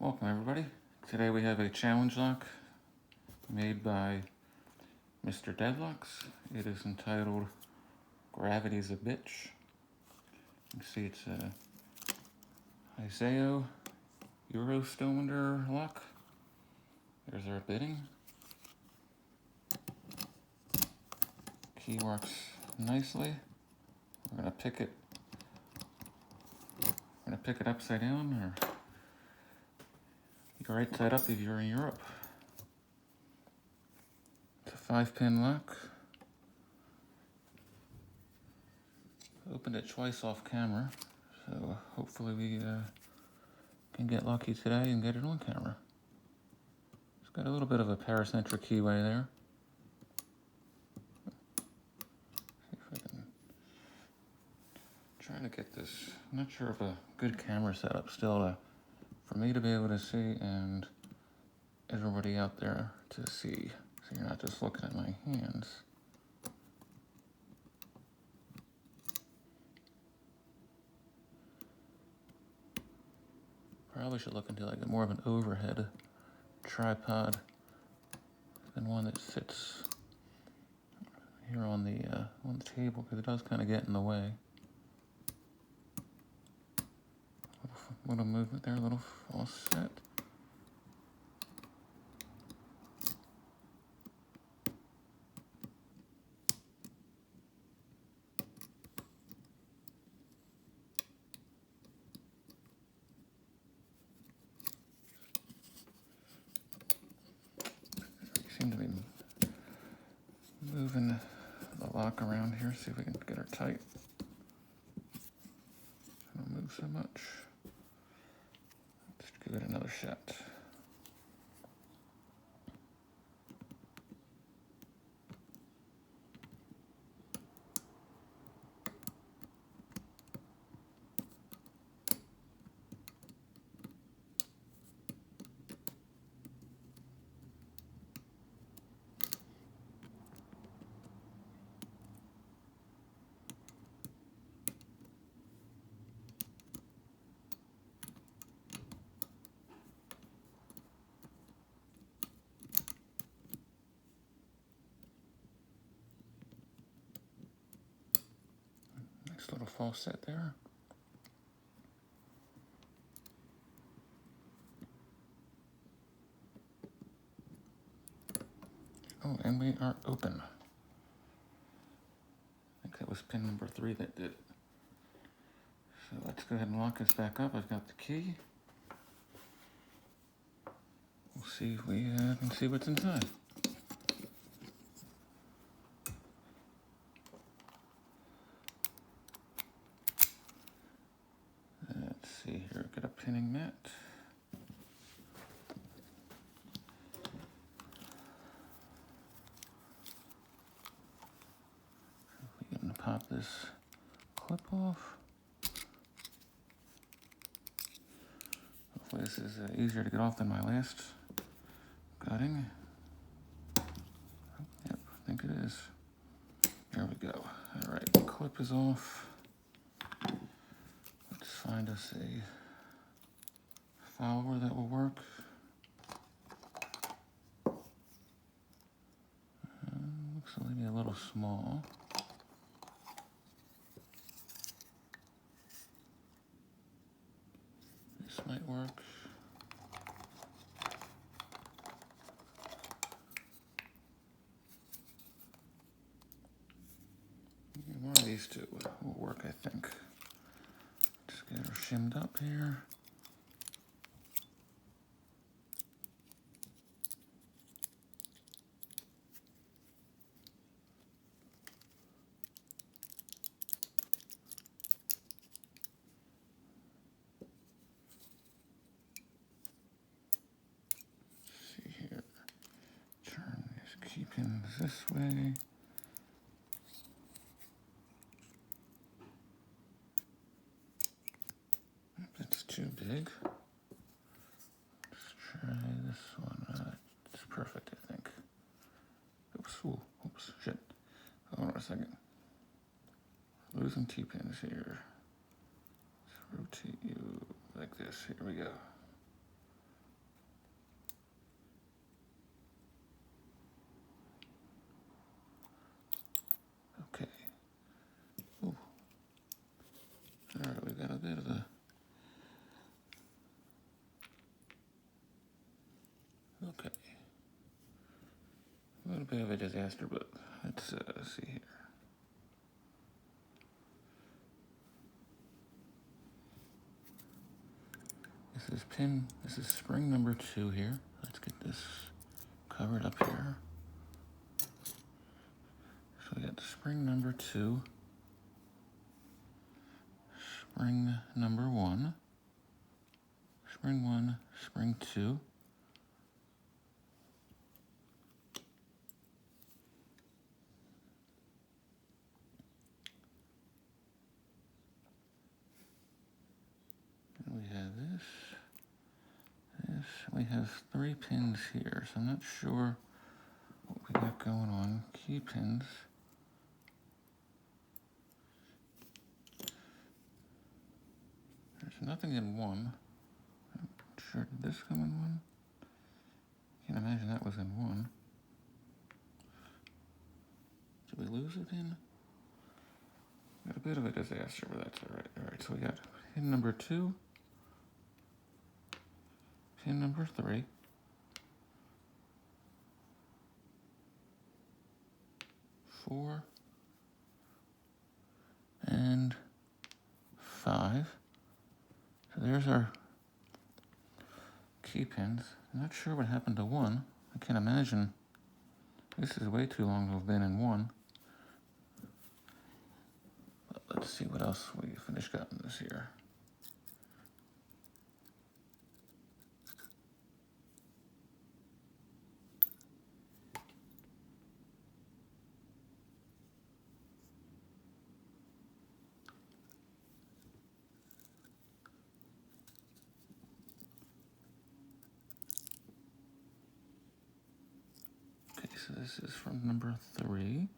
Welcome everybody. Today we have a challenge lock made by Mr. Deadlocks. It is entitled Gravity's a Bitch. You can see it's a Iseo Euro cylinder lock. There's our bitting. Key works nicely. We're gonna pick it upside down, or you can right side up if you're in Europe. It's a 5-pin lock. Opened it twice off camera, so hopefully we can get lucky today and get it on camera. It's got a little bit of a paracentric keyway there. See if I can try to get this. I'm not sure of a good camera setup still for me to be able to see and everybody out there to see, so you're not just looking at my hands. Probably should look into like more of an overhead tripod than one that sits here on the table, because it does kind of get in the way. Little movement there, a little offset. Seem to be moving the lock around here, see if we can get her tight. Don't move so much. Let's give it another shot. Nice little faucet there. Oh, and we are open. I think that was pin number 3 that did it. So let's go ahead and lock this back up. I've got the key. We'll see if we can see what's inside. Let's see here, got a pinning mat. We can pop this clip off. Hopefully this is easier to get off than my last gutting. Yep, I think it is. There we go. All right, the clip is off. Let's find us a follower that will work. Looks maybe a little small. This might work. One of these two will work, I think. Just get her shimmed up here. See here. Turn these key pins this way. It's too big. Let's try this one. It's perfect, I think. Oops, oops, shit. Hold on a second. Losing T-pins here. Let's rotate you like this. Here we go. Okay. A little bit of a disaster, but let's see here. This is spring number 2 here. Let's get this covered up here. So we got spring number 2, spring number 1, spring 1, spring 2. And we have this. We have 3 pins here, so I'm not sure what we got going on. Key pins. There's nothing in 1. I'm not sure, did this come in 1? Can't imagine that was in 1. Did we lose it in? Got a bit of a disaster, but that's alright. Alright, so we got pin number 2, pin number 3, 4, and 5. So there's our key pins. I'm not sure what happened to 1. I can't imagine. This is way too long to have been in 1. But let's see what else we finished gotten this here. Okay, so this is from number 3.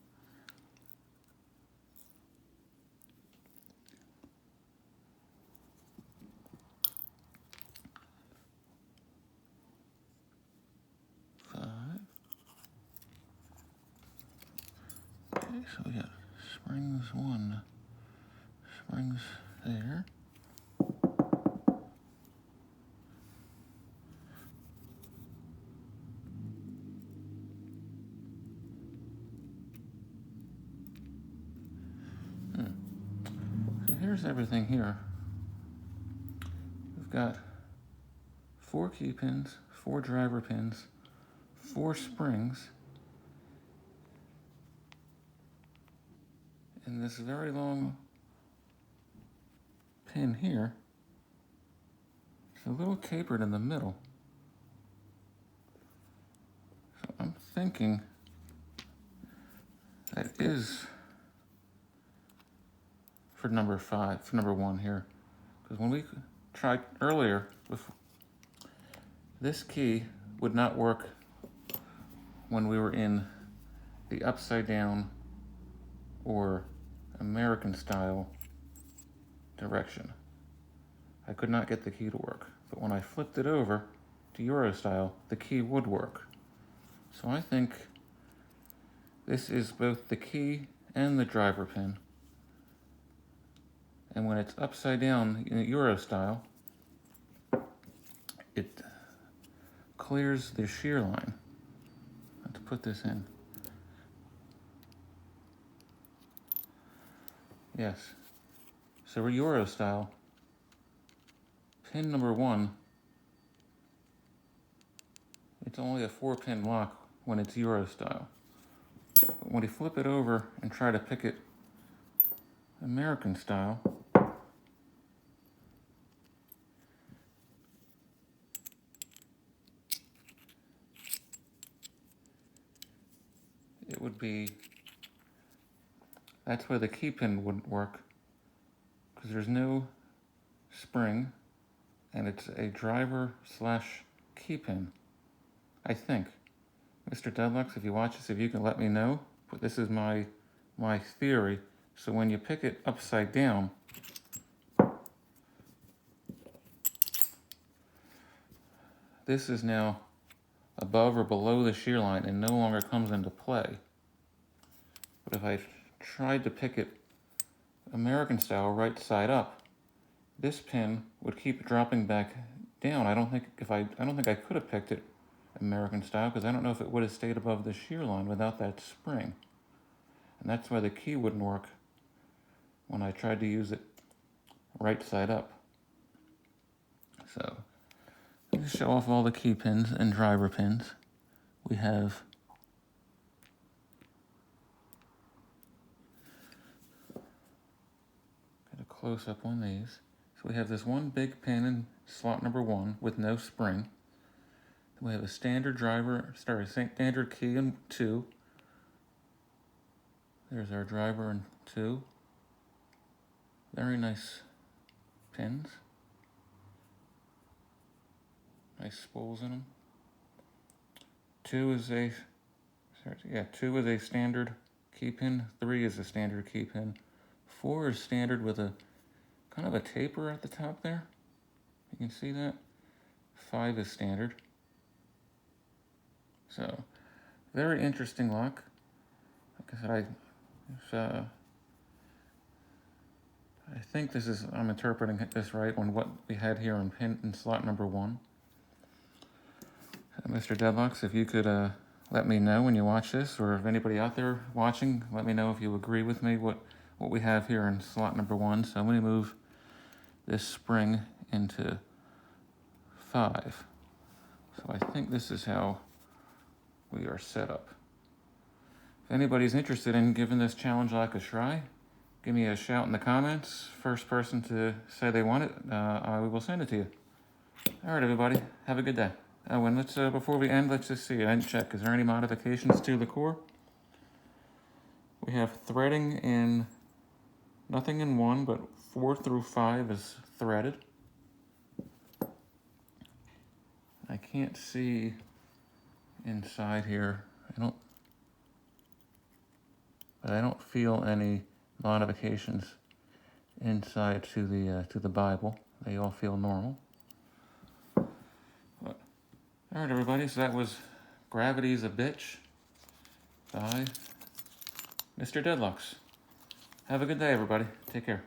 Okay, so we got springs 1, springs there. So here's everything here. We've got 4 key pins, 4 driver pins, 4 springs, and this very long pin here. It's a little tapered in the middle. So I'm thinking that is for number 5, for number 1 here. Because when we tried earlier, this key would not work when we were in the upside down or American style direction. I could not get the key to work. But when I flipped it over to Euro style, the key would work. So I think this is both the key and the driver pin. And when it's upside down in Euro style, it clears the shear line. Let's put this in. Yes. So we're Euro style. Pin number 1, it's only a 4-pin lock when it's Euro style. But when you flip it over and try to pick it American style, it would be, that's where the key pin wouldn't work, because there's no spring, and it's a driver / key pin, I think. Mr. Deadlocks, if you watch this, if you can let me know, but this is my theory. So when you pick it upside down, this is now above or below the shear line and no longer comes into play. But if I tried to pick it American style, right side up, this pin would keep dropping back down. I don't think I could have picked it American style, because I don't know if it would have stayed above the shear line without that spring. And that's why the key wouldn't work when I tried to use it right side up. So, let me show off all the key pins and driver pins. We have got a close up on these. So we have this one big pin in slot number 1 with no spring. Then we have a standard standard key in 2. There's our driver in 2. Very nice pins. Nice spools in them. 2 is a standard key pin. 3 is a standard key pin. 4 is standard with a kind of a taper at the top there. You can see that. 5 is standard. So, very interesting lock. Like I said, I think I'm interpreting this right on what we had here in slot number 1. Mr. Deadlocks, if you could let me know when you watch this, or if anybody out there watching, let me know if you agree with me what we have here in slot number 1. So I'm going to move this spring into 5. So I think this is how we are set up. If anybody's interested in giving this challenge like a try, give me a shout in the comments. First person to say they want it, I will send it to you. All right, everybody, have a good day. Oh, and before we end, let's just see. I didn't check. Is there any modifications to the core? We have threading in, nothing in 1, but 4 through 5 is threaded. I can't see inside here. I don't feel any modifications inside to the Bible. They all feel normal. But, all right, everybody. So that was Gravity's a Bitch by Mr. Deadlocks. Have a good day, everybody. Take care.